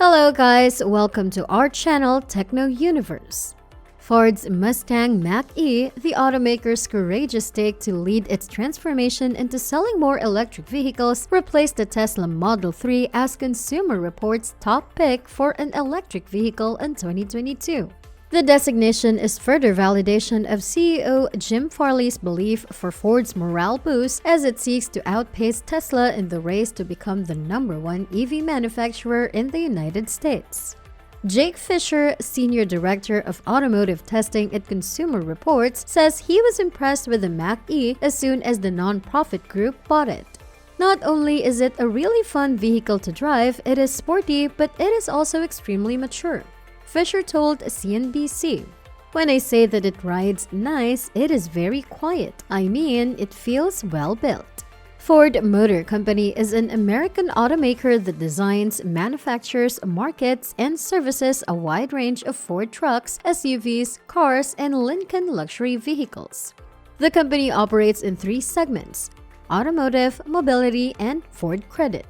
Hello guys, welcome to our channel TechnoUniverse. Ford's Mustang Mach-E, the automaker's courageous take to lead its transformation into selling more electric vehicles, replaced the Tesla Model 3 as Consumer Reports' top pick for an electric vehicle in 2022. The designation is further validation of CEO Jim Farley's belief for Ford's morale boost as it seeks to outpace Tesla in the race to become the #1 EV manufacturer in the United States. Jake Fisher, Senior Director of Automotive Testing at Consumer Reports, says he was impressed with the Mach-E as soon as the nonprofit group bought it. Not only is it a really fun vehicle to drive, it is sporty, but it is also extremely mature. Fisher told CNBC, "When I say that it rides nice, it is very quiet. I mean, it feels well built." Ford Motor Company is an American automaker that designs, manufactures, markets, and services a wide range of Ford trucks, SUVs, cars, and Lincoln luxury vehicles. The company operates in 3 segments: automotive, mobility, and Ford Credit.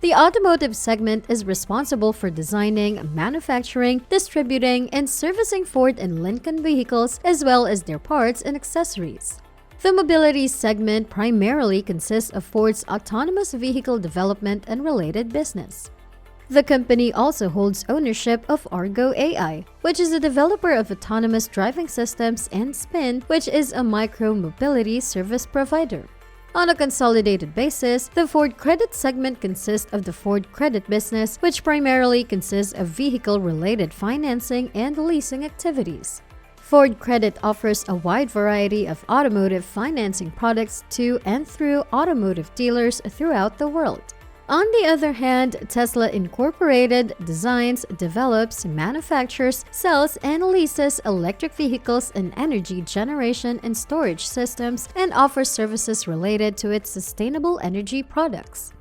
The automotive segment is responsible for designing, manufacturing, distributing, and servicing Ford and Lincoln vehicles as well as their parts and accessories. The mobility segment primarily consists of Ford's autonomous vehicle development and related business. The company also holds ownership of Argo AI, which is a developer of autonomous driving systems, and Spin, which is a micro-mobility service provider. On a consolidated basis, the Ford Credit segment consists of the Ford Credit business, which primarily consists of vehicle-related financing and leasing activities. Ford Credit offers a wide variety of automotive financing products to and through automotive dealers throughout the world. On the other hand, Tesla Incorporated designs, develops, manufactures, sells, and leases electric vehicles and energy generation and storage systems and offers services related to its sustainable energy products.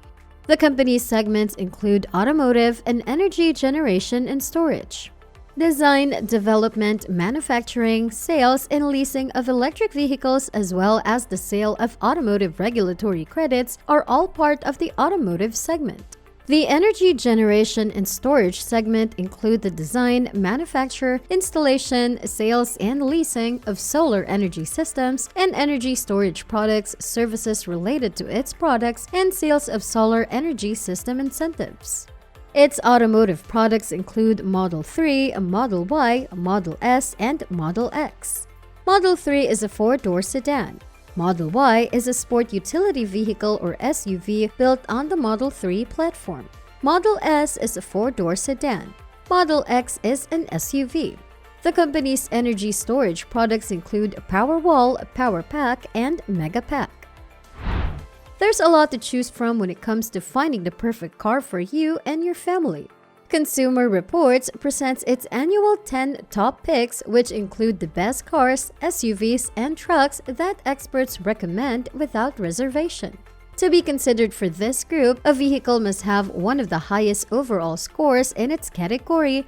The company's segments include automotive and energy generation and storage. Design, development, manufacturing, sales, and leasing of electric vehicles as well as the sale of automotive regulatory credits are all part of the automotive segment. The energy generation and storage segment include the design, manufacture, installation, sales, and leasing of solar energy systems and energy storage products, services related to its products, and sales of solar energy system incentives. Its automotive products include Model 3, Model Y, Model S, and Model X. Model 3 is a 4-door sedan. Model Y is a sport utility vehicle or SUV built on the Model 3 platform. Model S is a 4-door sedan. Model X is an SUV. The company's energy storage products include Powerwall, PowerPack, and Megapack. There's a lot to choose from when it comes to finding the perfect car for you and your family. Consumer Reports presents its annual 10 top picks, which include the best cars, SUVs, and trucks that experts recommend without reservation. To be considered for this group, a vehicle must have one of the highest overall scores in its category,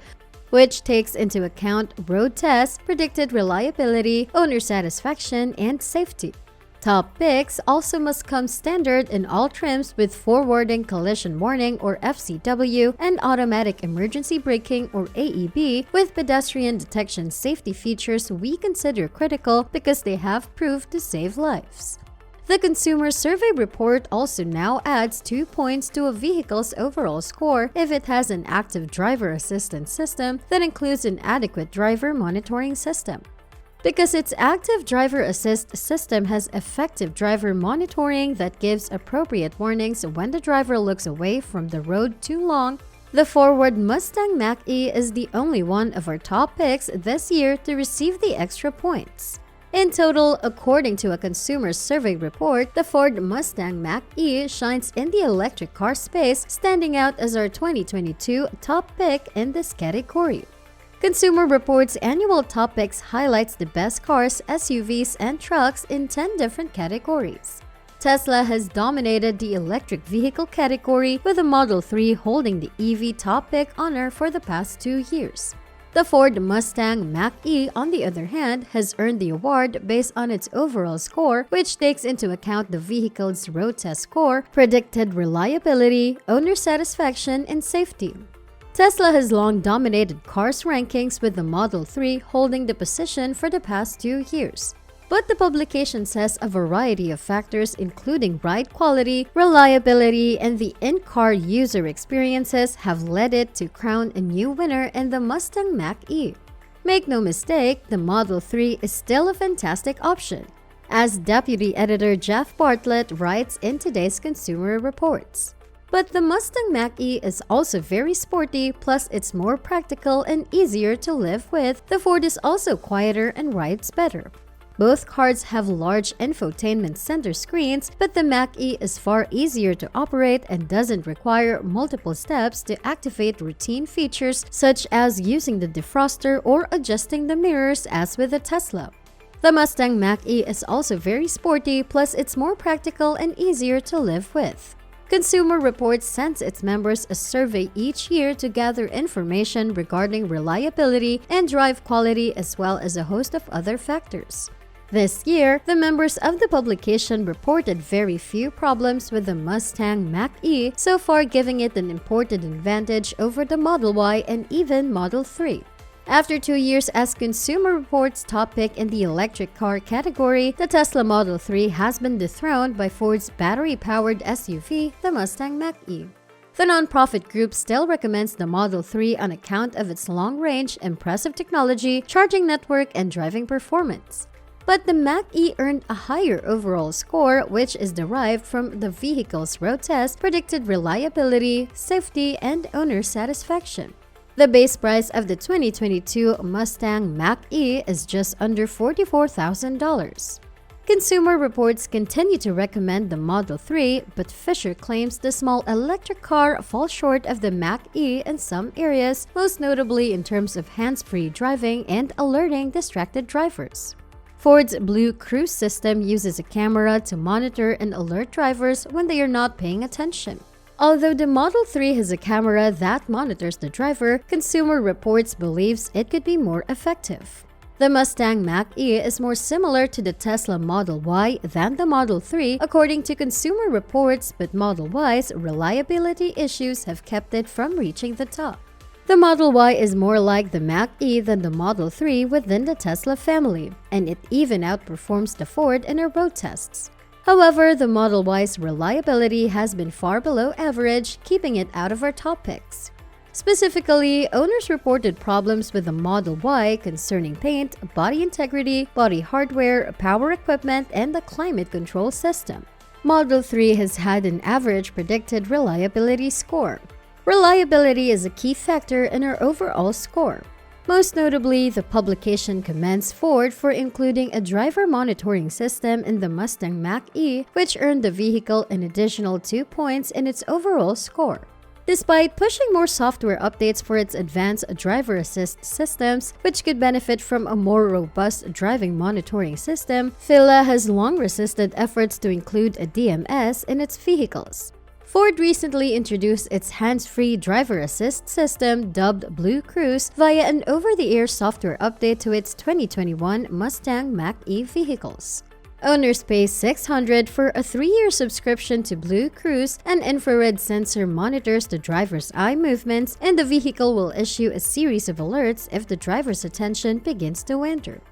which takes into account road tests, predicted reliability, owner satisfaction, and safety. Top picks also must come standard in all trims with forwarding collision warning or FCW and automatic emergency braking or AEB with pedestrian detection safety features we consider critical because they have proved to save lives. The Consumer Survey Report also now adds 2 points to a vehicle's overall score if it has an active driver assistance system that includes an adequate driver monitoring system. Because its active driver assist system has effective driver monitoring that gives appropriate warnings when the driver looks away from the road too long, the Ford Mustang Mach-E is the only one of our top picks this year to receive the extra points. In total, according to a Consumer Survey Report, the Ford Mustang Mach-E shines in the electric car space, standing out as our 2022 top pick in this category. Consumer Reports' annual top picks highlights the best cars, SUVs, and trucks in 10 different categories. Tesla has dominated the electric vehicle category, with the Model 3 holding the EV top pick honor for the past 2 years. The Ford Mustang Mach-E, on the other hand, has earned the award based on its overall score, which takes into account the vehicle's road test score, predicted reliability, owner satisfaction, and safety. Tesla has long dominated cars rankings, with the Model 3 holding the position for the past 2 years. But the publication says a variety of factors, including ride quality, reliability, and the in-car user experiences, have led it to crown a new winner in the Mustang Mach-E. Make no mistake, the Model 3 is still a fantastic option, as Deputy Editor Jeff Bartlett writes in today's Consumer Reports. But the Mustang Mach-E is also very sporty, plus it's more practical and easier to live with. The Ford is also quieter and rides better. Both cars have large infotainment center screens, but the Mach-E is far easier to operate and doesn't require multiple steps to activate routine features such as using the defroster or adjusting the mirrors as with the Tesla. The Mustang Mach-E is also very sporty, plus it's more practical and easier to live with. Consumer Reports sends its members a survey each year to gather information regarding reliability and drive quality, as well as a host of other factors. This year, the members of the publication reported very few problems with the Mustang Mach-E, so far giving it an important advantage over the Model Y and even Model 3. After 2 years as Consumer Reports' top pick in the electric car category, the Tesla Model 3 has been dethroned by Ford's battery-powered SUV, the Mustang Mach-E. The nonprofit group still recommends the Model 3 on account of its long range, impressive technology, charging network, and driving performance. But the Mach-E earned a higher overall score, which is derived from the vehicle's road test, predicted reliability, safety, and owner satisfaction. The base price of the 2022 Mustang Mach-E is just under $44,000. Consumer Reports continue to recommend the Model 3, but Fisher claims the small electric car falls short of the Mach-E in some areas, most notably in terms of hands-free driving and alerting distracted drivers. Ford's Blue Cruise system uses a camera to monitor and alert drivers when they are not paying attention. Although the Model 3 has a camera that monitors the driver, Consumer Reports believes it could be more effective. The Mustang Mach-E is more similar to the Tesla Model Y than the Model 3, according to Consumer Reports, but Model Y's reliability issues have kept it from reaching the top. The Model Y is more like the Mach-E than the Model 3 within the Tesla family, and it even outperforms the Ford in our road tests. However, the Model Y's reliability has been far below average, keeping it out of our top picks. Specifically, owners reported problems with the Model Y concerning paint, body integrity, body hardware, power equipment, and the climate control system. Model 3 has had an average predicted reliability score. Reliability is a key factor in our overall score. Most notably, the publication commends Ford for including a driver monitoring system in the Mustang Mach-E, which earned the vehicle an additional 2 points in its overall score. Despite pushing more software updates for its advanced driver assist systems, which could benefit from a more robust driving monitoring system, FILA has long resisted efforts to include a DMS in its vehicles. Ford recently introduced its hands-free driver assist system, dubbed Blue Cruise, via an over-the-air software update to its 2021 Mustang Mach-E vehicles. Owners pay $600 for a 3-year subscription to Blue Cruise. An infrared sensor monitors the driver's eye movements, and the vehicle will issue a series of alerts if the driver's attention begins to wander.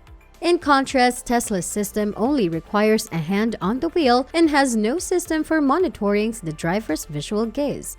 In contrast, Tesla's system only requires a hand on the wheel and has no system for monitoring the driver's visual gaze.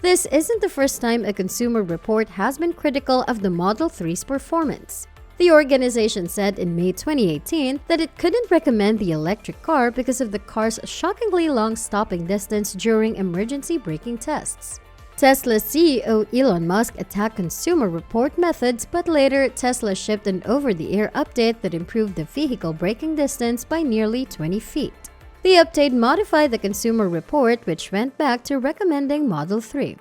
This isn't the first time a Consumer Report has been critical of the Model 3's performance. The organization said in May 2018 that it couldn't recommend the electric car because of the car's shockingly long stopping distance during emergency braking tests. Tesla's CEO Elon Musk attacked Consumer Report methods, but later Tesla shipped an over-the-air update that improved the vehicle braking distance by nearly 20 feet. The update modified the Consumer Report, which went back to recommending Model 3.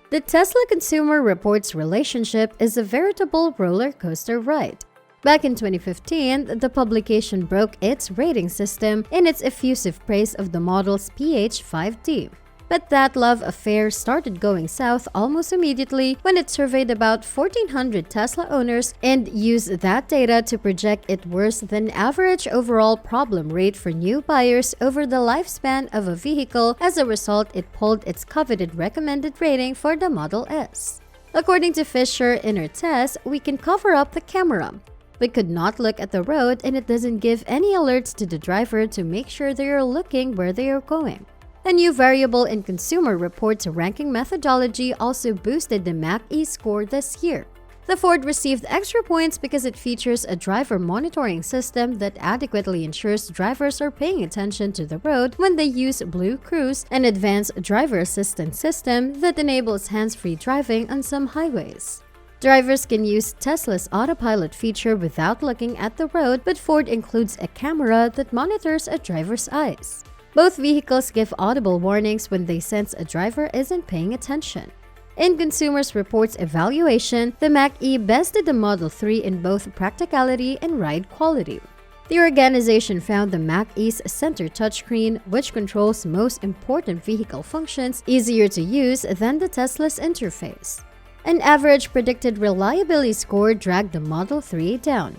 The Tesla Consumer Report's relationship is a veritable roller coaster ride. Back in 2015, the publication broke its rating system in its effusive praise of the model's PH5D. But that love affair started going south almost immediately when it surveyed about 1,400 Tesla owners and used that data to project it worse than average overall problem rate for new buyers over the lifespan of a vehicle. As a result, it pulled its coveted recommended rating for the Model S. According to Fisher, in her test, we can cover up the camera. We could not look at the road, and it doesn't give any alerts to the driver to make sure they are looking where they are going. A new variable in Consumer Reports' ranking methodology also boosted the Mach-E score this year. The Ford received extra points because it features a driver monitoring system that adequately ensures drivers are paying attention to the road when they use Blue Cruise, an advanced driver assistance system that enables hands-free driving on some highways. Drivers can use Tesla's autopilot feature without looking at the road, but Ford includes a camera that monitors a driver's eyes. Both vehicles give audible warnings when they sense a driver isn't paying attention. In Consumer Reports' evaluation, the Mach-E bested the Model 3 in both practicality and ride quality. The organization found the Mach-E's center touchscreen, which controls most important vehicle functions, easier to use than the Tesla's interface. An average predicted reliability score dragged the Model 3 down.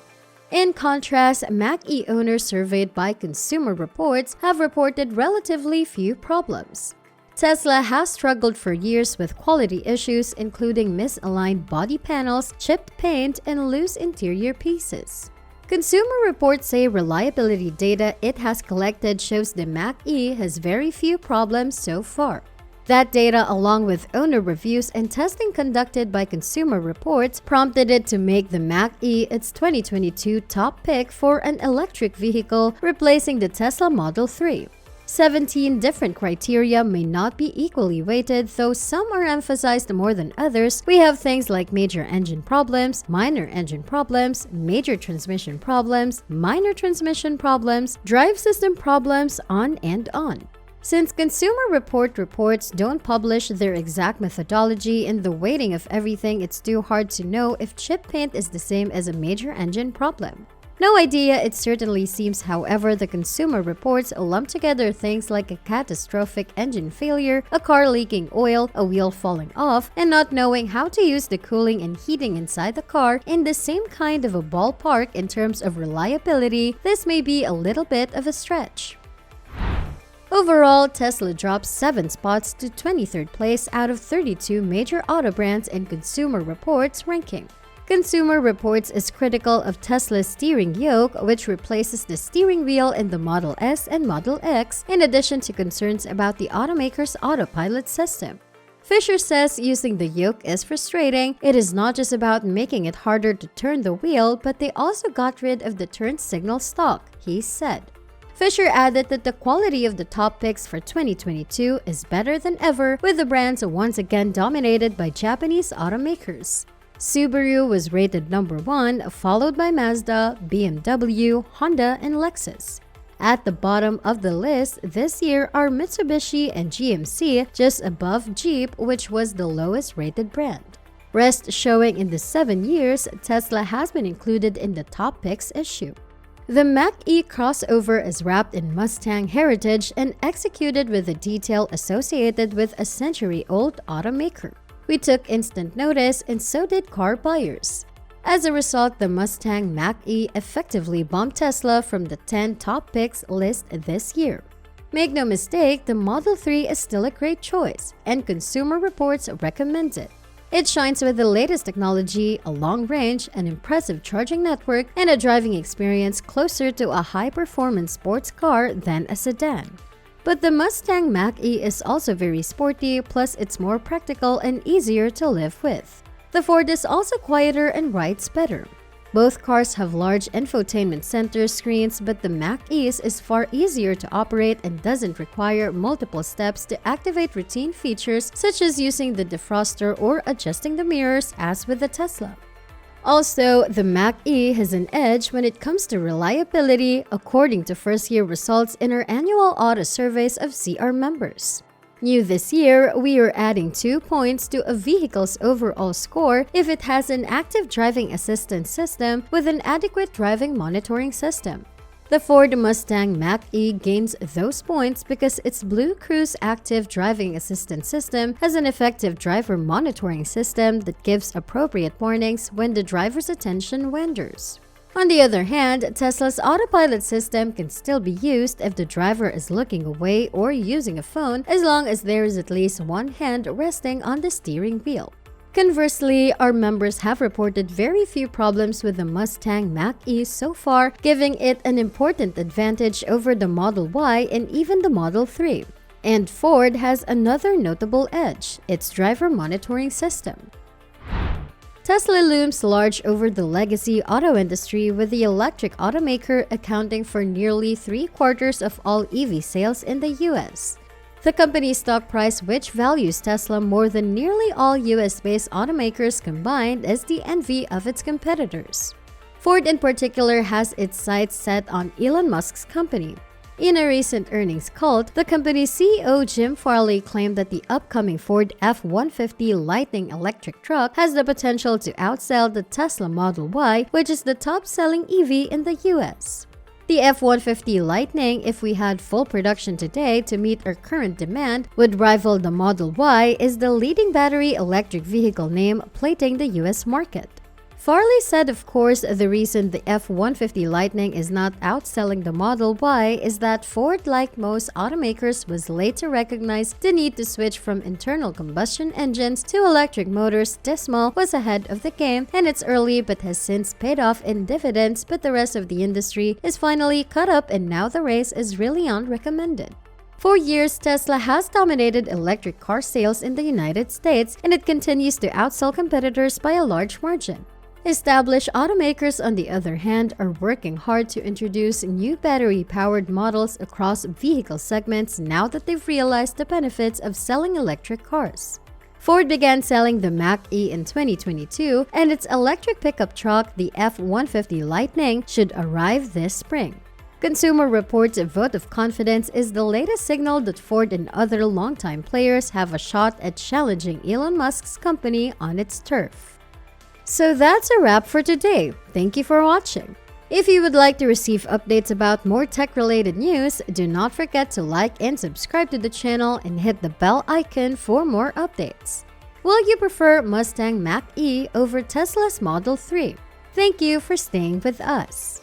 In contrast, Mach-E owners surveyed by Consumer Reports have reported relatively few problems. Tesla has struggled for years with quality issues, including misaligned body panels, chipped paint, and loose interior pieces. Consumer Reports say reliability data it has collected shows the Mach-E has very few problems so far. That data, along with owner reviews and testing conducted by Consumer Reports, prompted it to make the Mach-E its 2022 top pick for an electric vehicle, replacing the Tesla Model 3. 17 different criteria may not be equally weighted, though some are emphasized more than others. We have things like major engine problems, minor engine problems, major transmission problems, minor transmission problems, drive system problems, on and on. Since Consumer Reports don't publish their exact methodology in the weighting of everything, it's too hard to know if chip paint is the same as a major engine problem. No idea, it certainly seems. However, the Consumer Reports lump together things like a catastrophic engine failure, a car leaking oil, a wheel falling off, and not knowing how to use the cooling and heating inside the car in the same kind of a ballpark in terms of reliability. This may be a little bit of a stretch. Overall, Tesla dropped 7 spots to 23rd place out of 32 major auto brands in Consumer Reports' ranking. Consumer Reports is critical of Tesla's steering yoke, which replaces the steering wheel in the Model S and Model X, in addition to concerns about the automaker's autopilot system. Fisher says using the yoke is frustrating. It is not just about making it harder to turn the wheel, but they also got rid of the turn signal stalk, he said. Fisher added that the quality of the top picks for 2022 is better than ever, with the brands once again dominated by Japanese automakers. Subaru was rated number 1, followed by Mazda, BMW, Honda, and Lexus. At the bottom of the list this year are Mitsubishi and GMC, just above Jeep, which was the lowest rated brand. Rest showing in the 7 years Tesla has been included in the top picks issue. The Mach-E crossover is wrapped in Mustang heritage and executed with the detail associated with a century-old automaker. We took instant notice, and so did car buyers. As a result, the Mustang Mach-E effectively bumped Tesla from the 10 top picks list this year. Make no mistake, the Model 3 is still a great choice, and Consumer Reports recommends it. It shines with the latest technology, a long range, an impressive charging network, and a driving experience closer to a high-performance sports car than a sedan. But the Mustang Mach-E is also very sporty, plus it's more practical and easier to live with. The Ford is also quieter and rides better. Both cars have large infotainment center screens, but the Mach-E's is far easier to operate and doesn't require multiple steps to activate routine features such as using the defroster or adjusting the mirrors as with the Tesla. Also, the Mach-E has an edge when it comes to reliability, according to first-year results in our annual auto surveys of CR members. New this year, we are adding 2 points to a vehicle's overall score if it has an active driving assistance system with an adequate driving monitoring system. The Ford Mustang Mach-E gains those points because its Blue Cruise active driving assistance system has an effective driver monitoring system that gives appropriate warnings when the driver's attention wanders. On the other hand, Tesla's autopilot system can still be used if the driver is looking away or using a phone, as long as there is at least one hand resting on the steering wheel. Conversely, our members have reported very few problems with the Mustang Mach-E so far, giving it an important advantage over the Model Y and even the Model 3. And Ford has another notable edge: its driver monitoring system. Tesla looms large over the legacy auto industry, with the electric automaker accounting for nearly 3/4 of all EV sales in the US. The company's stock price, which values Tesla more than nearly all US-based automakers combined, is the envy of its competitors. Ford in particular has its sights set on Elon Musk's company. In a recent earnings call, the company's CEO Jim Farley claimed that the upcoming Ford F-150 Lightning electric truck has the potential to outsell the Tesla Model Y, which is the top-selling EV in the US. The F-150 Lightning, if we had full production today to meet our current demand, would rival the Model Y as the leading battery electric vehicle name plating the US market. Farley said, of course, the reason the F-150 Lightning is not outselling the Model Y is that Ford, like most automakers, was late to recognize the need to switch from internal combustion engines to electric motors. Dismal was ahead of the game, and it's early but has since paid off in dividends, but the rest of the industry is finally caught up, and now the race is really on recommended. For years, Tesla has dominated electric car sales in the United States, and it continues to outsell competitors by a large margin. Established automakers, on the other hand, are working hard to introduce new battery-powered models across vehicle segments now that they've realized the benefits of selling electric cars. Ford began selling the Mach-E in 2022, and its electric pickup truck, the F-150 Lightning, should arrive this spring. Consumer Reports' vote of confidence is the latest signal that Ford and other longtime players have a shot at challenging Elon Musk's company on its turf. So that's a wrap for today. Thank you for watching. If you would like to receive updates about more tech-related news, do not forget to like and subscribe to the channel and hit the bell icon for more updates. Will you prefer Mustang Mach-E over Tesla's Model 3? Thank you for staying with us.